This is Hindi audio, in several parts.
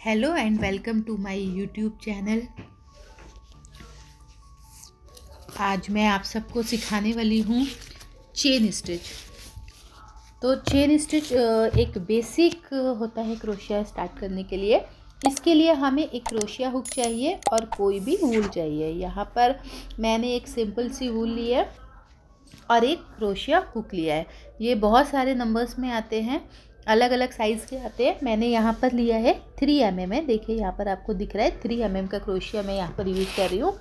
Hello and welcome to my YouTube channel. आज मैं आप सबको सिखाने वाली हूँ चेन स्टिच। तो चेन स्टिच एक बेसिक होता है क्रोशिया स्टार्ट करने के लिए। इसके लिए हमें एक क्रोशिया हुक चाहिए और कोई भी वूल चाहिए। यहाँ पर मैंने एक सिंपल सी वूल ली है और एक क्रोशिया हुक लिया है। ये बहुत सारे नंबर्स में आते हैं, अलग अलग साइज़ के आते हैं। मैंने यहाँ पर लिया है 3 mm है। देखिए यहाँ पर आपको दिख रहा है 3 mm का क्रोशिया मैं यहाँ पर यूज़ कर रही हूँ।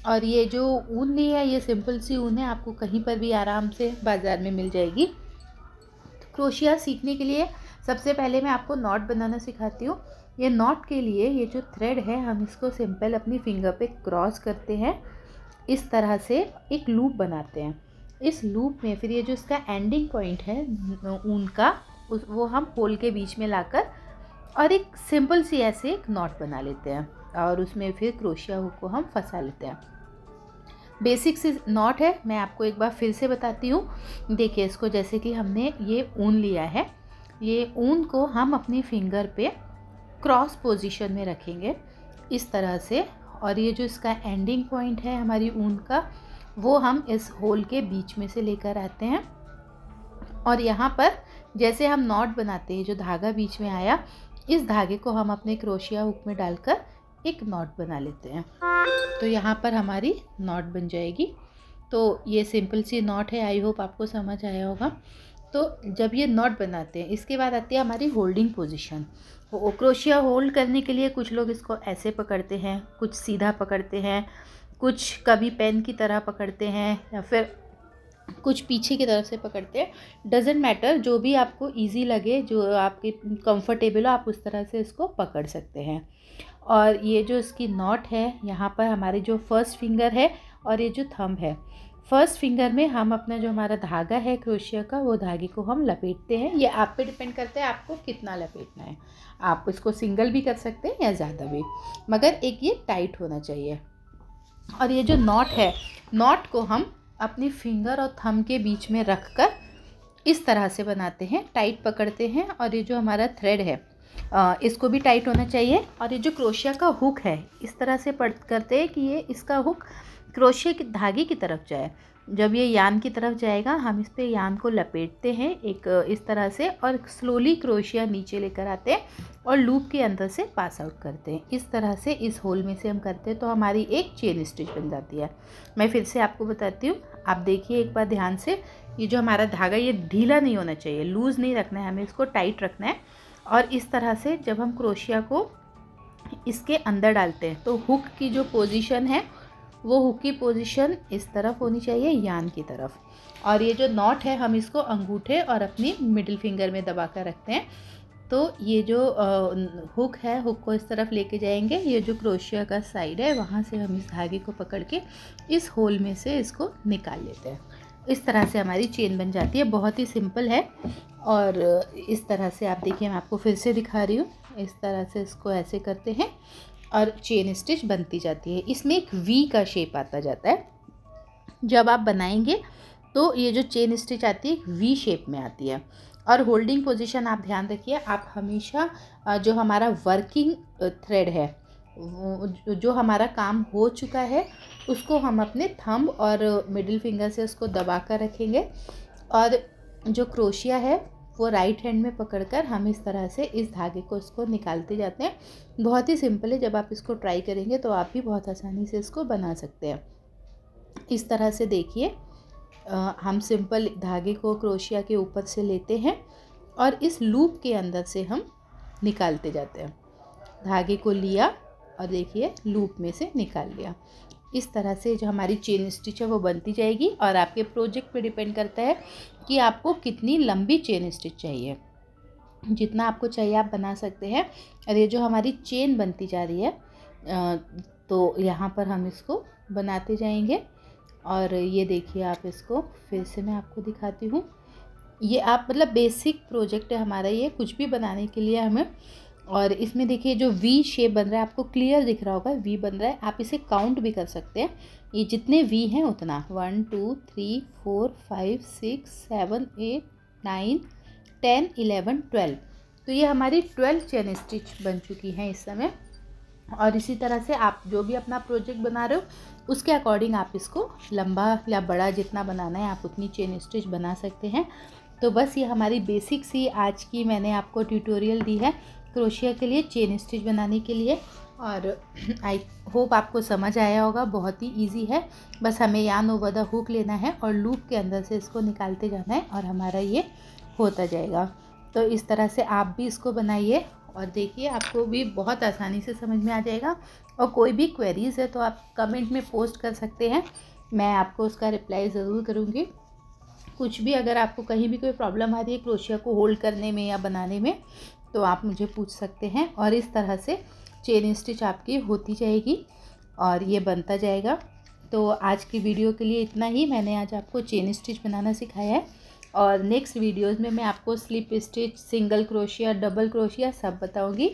और ये जो ऊन ली है ये सिंपल सी ऊन है, आपको कहीं पर भी आराम से बाज़ार में मिल जाएगी। तो क्रोशिया सीखने के लिए सबसे पहले मैं आपको नॉट बनाना सिखाती हूँ। ये नॉट के लिए ये जो थ्रेड है हम इसको सिंपल अपनी फिंगर पे क्रॉस करते हैं, इस तरह से एक लूप बनाते हैं। इस लूप में फिर ये जो इसका एंडिंग पॉइंट है ऊन का वो हम होल के बीच में लाकर और एक सिंपल सी ऐसे एक नॉट बना लेते हैं और उसमें फिर क्रोशिया हुक को हम फंसा लेते हैं। बेसिक सी नॉट है, मैं आपको एक बार फिर से बताती हूँ। देखिए इसको, जैसे कि हमने ये ऊन लिया है, ये ऊन को हम अपनी फिंगर पे क्रॉस पोजीशन में रखेंगे इस तरह से। और ये जो इसका एंडिंग पॉइंट है हमारी ऊन का, वो हम इस होल के बीच में से लेकर आते हैं। और यहाँ पर जैसे हम नॉट बनाते हैं, जो धागा बीच में आया, इस धागे को हम अपने क्रोशिया हुक में डालकर एक नॉट बना लेते हैं। तो यहाँ पर हमारी नॉट बन जाएगी। तो ये सिंपल सी नॉट है, आई होप आपको समझ आया होगा। तो जब ये नॉट बनाते हैं, इसके बाद आती है हमारी होल्डिंग पोजीशन। वो क्रोशिया होल्ड करने के लिए कुछ लोग इसको ऐसे पकड़ते हैं, कुछ सीधा पकड़ते हैं, कुछ कभी पेन की तरह पकड़ते हैं या फिर कुछ पीछे की तरफ से पकड़ते हैं। डजेंट मैटर, जो भी आपको इजी लगे, जो आपके कंफर्टेबल हो, आप उस तरह से इसको पकड़ सकते हैं। और ये जो इसकी नॉट है, यहाँ पर हमारी जो फर्स्ट फिंगर है और ये जो थंब है, फर्स्ट फिंगर में हम अपना जो हमारा धागा है क्रोशिया का, वो धागे को हम लपेटते हैं। ये आप पे डिपेंड करता है आपको कितना लपेटना है। आप इसको सिंगल भी कर सकते हैं या ज़्यादा भी, मगर एक ये टाइट होना चाहिए। और ये जो नॉट है, नॉट को हम अपनी फिंगर और थंब के बीच में रख कर इस तरह से बनाते हैं, टाइट पकड़ते हैं। और ये जो हमारा थ्रेड है इसको भी टाइट होना चाहिए। और ये जो क्रोशिया का हुक है, इस तरह से करते हैं कि ये इसका हुक क्रोशिया के धागे की तरफ जाए। जब ये यान की तरफ जाएगा, हम इस पे यान को लपेटते हैं एक इस तरह से, और स्लोली क्रोशिया नीचे लेकर आते हैं और लूप के अंदर से पास आउट करते हैं। इस तरह से इस होल में से हम करते हैं तो हमारी एक चेन स्टिच बन जाती है। मैं फिर से आपको बताती हूँ, आप देखिए एक बार ध्यान से। ये जो हमारा धागा, ये ढीला नहीं होना चाहिए, लूज़ नहीं रखना है, हमें इसको टाइट रखना है। और इस तरह से जब हम क्रोशिया को इसके अंदर डालते हैं तो हुक की जो पोजीशन है, वो हुक की पोजीशन इस तरफ होनी चाहिए, यान की तरफ। और ये जो नॉट है, हम इसको अंगूठे और अपनी मिडिल फिंगर में दबा कर रखते हैं। तो ये जो हुक है, हुक को इस तरफ लेके जाएंगे। ये जो क्रोशिया का साइड है, वहाँ से हम इस धागे को पकड़ के इस होल में से इसको निकाल लेते हैं। इस तरह से हमारी चेन बन जाती है। बहुत ही सिंपल है। और इस तरह से आप देखिए, मैं आपको फिर से दिखा रही हूँ। इस तरह से इसको ऐसे करते हैं और चेन स्टिच बनती जाती है। इसमें एक वी का शेप आता जाता है। जब आप बनाएंगे तो ये जो चेन स्टिच आती है वी शेप में आती है। और होल्डिंग पोजीशन आप ध्यान रखिए, आप हमेशा जो हमारा वर्किंग थ्रेड है, जो हमारा काम हो चुका है, उसको हम अपने थंब और मिडिल फिंगर से उसको दबा कर रखेंगे। और जो क्रोशिया है वो राइट हैंड में पकड़कर हम इस तरह से इस धागे को इसको निकालते जाते हैं। बहुत ही सिंपल है, जब आप इसको ट्राई करेंगे तो आप भी बहुत आसानी से इसको बना सकते हैं। इस तरह से देखिए, हम सिंपल धागे को क्रोशिया के ऊपर से लेते हैं और इस लूप के अंदर से हम निकालते जाते हैं। धागे को लिया और देखिए लूप में से निकाल लिया। इस तरह से जो हमारी चेन स्टिच है वो बनती जाएगी। और आपके प्रोजेक्ट पे डिपेंड करता है कि आपको कितनी लंबी चेन स्टिच चाहिए। जितना आपको चाहिए आप बना सकते हैं। और ये जो हमारी चेन बनती जा रही है, तो यहाँ पर हम इसको बनाते जाएंगे। और ये देखिए, आप इसको फिर से मैं आपको दिखाती हूँ। ये आप मतलब बेसिक प्रोजेक्ट है हमारा ये, कुछ भी बनाने के लिए हमें। और इसमें देखिए जो वी शेप बन रहा है, आपको क्लियर दिख रहा होगा, वी बन रहा है। आप इसे काउंट भी कर सकते हैं, ये जितने वी हैं उतना, 1 2 3 4 5 6 7 8 9 10 11 12। तो ये हमारी 12 चेन स्टिच बन चुकी हैं इस समय। और इसी तरह से आप जो भी अपना प्रोजेक्ट बना रहे हो उसके अकॉर्डिंग आप इसको लंबा या बड़ा जितना बनाना है आप उतनी चेन स्टिच बना सकते हैं। तो बस ये हमारी बेसिक सी आज की मैंने आपको ट्यूटोरियल दी है क्रोशिया के लिए, चेन स्टिच बनाने के लिए। और आई होप आपको समझ आया होगा। बहुत ही इजी है, बस हमें यार्न ओवर द हुक लेना है और लूप के अंदर से इसको निकालते जाना है और हमारा ये होता जाएगा। तो इस तरह से आप भी इसको बनाइए और देखिए, आपको भी बहुत आसानी से समझ में आ जाएगा। और कोई भी क्वेरीज़ है तो आप कमेंट में पोस्ट कर सकते हैं, मैं आपको उसका रिप्लाई ज़रूर करूँगी। कुछ भी अगर आपको कहीं भी कोई प्रॉब्लम आ रही है क्रोशिया को होल्ड करने में या बनाने में तो आप मुझे पूछ सकते हैं। और इस तरह से चेन स्टिच आपकी होती जाएगी और ये बनता जाएगा। तो आज की वीडियो के लिए इतना ही। मैंने आज आपको चेन स्टिच बनाना सिखाया है और नेक्स्ट वीडियोज़ में मैं आपको slip stitch, single crochet, double crochet सब बताऊंगी।